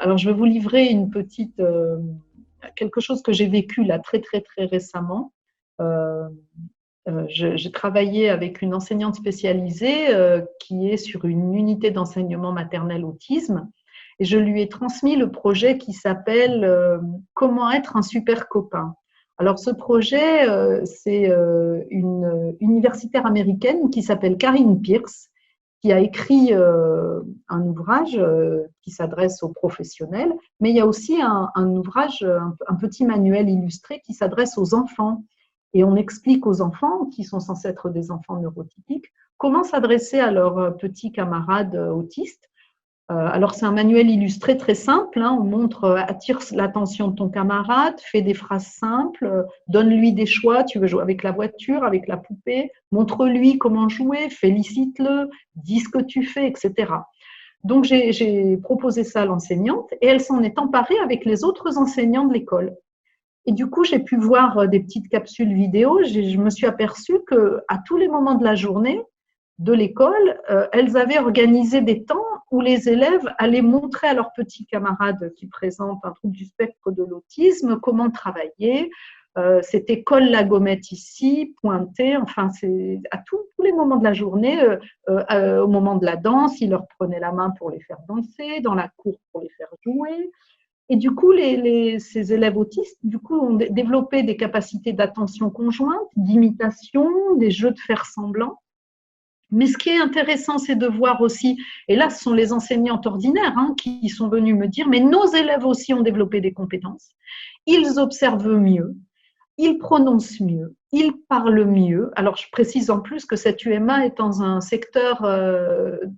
Alors, je vais vous livrer une petite, quelque chose que j'ai vécu là très récemment. Euh, j'ai travaillé avec une enseignante spécialisée qui est sur une unité d'enseignement maternel autisme et je lui ai transmis le projet qui s'appelle Comment être un super copain. Alors ce projet, c'est une universitaire américaine qui s'appelle Karine Pierce qui a écrit un ouvrage qui s'adresse aux professionnels, mais il y a aussi un ouvrage, un petit manuel illustré qui s'adresse aux enfants. Et on explique aux enfants, qui sont censés être des enfants neurotypiques, comment s'adresser à leurs petits camarades autistes. Alors, c'est un manuel illustré très simple. Hein, on montre, attire l'attention de ton camarade, fais des phrases simples, donne-lui des choix. Tu veux jouer avec la voiture, avec la poupée, montre-lui comment jouer, félicite-le, dis ce que tu fais, etc. Donc, j'ai proposé ça à l'enseignante et elle s'en est emparée avec les autres enseignants de l'école. Et du coup, j'ai pu voir des petites capsules vidéo. Je me suis aperçue qu'à tous les moments de la journée de l'école, elles avaient organisé des temps où les élèves allaient montrer à leurs petits camarades qui présentent un trouble du spectre de l'autisme comment travailler. C'était colle la gommette ici, pointer, enfin, c'est à tous les moments de la journée, au moment de la danse, ils leur prenaient la main pour les faire danser, dans la cour pour les faire jouer. Et du coup, ces élèves autistes du coup, ont développé des capacités d'attention conjointe, d'imitation, des jeux de faire semblant. Mais ce qui est intéressant, c'est de voir aussi, et là, ce sont les enseignantes ordinaires hein, qui sont venues me dire, mais nos élèves aussi ont développé des compétences. Ils observent mieux, ils prononcent mieux, ils parlent mieux. Alors, je précise en plus que cette UMA est dans un secteur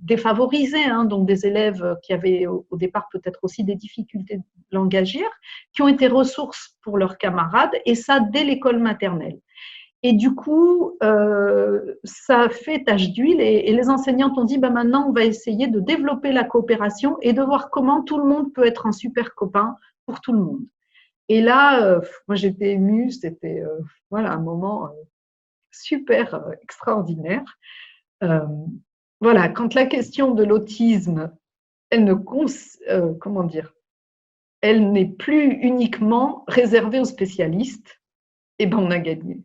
défavorisé, hein, donc des élèves qui avaient au départ peut-être aussi des difficultés langagières, qui ont été ressources pour leurs camarades, et ça dès l'école maternelle. Et du coup, ça fait tache d'huile et les enseignantes ont dit, bah, maintenant, on va essayer de développer la coopération et de voir comment tout le monde peut être un super copain pour tout le monde. Et là, moi, j'étais émue, c'était voilà, un moment super extraordinaire. Euh, voilà, quand la question de l'autisme, elle ne comment dire, elle n'est plus uniquement réservée aux spécialistes, et ben on a gagné.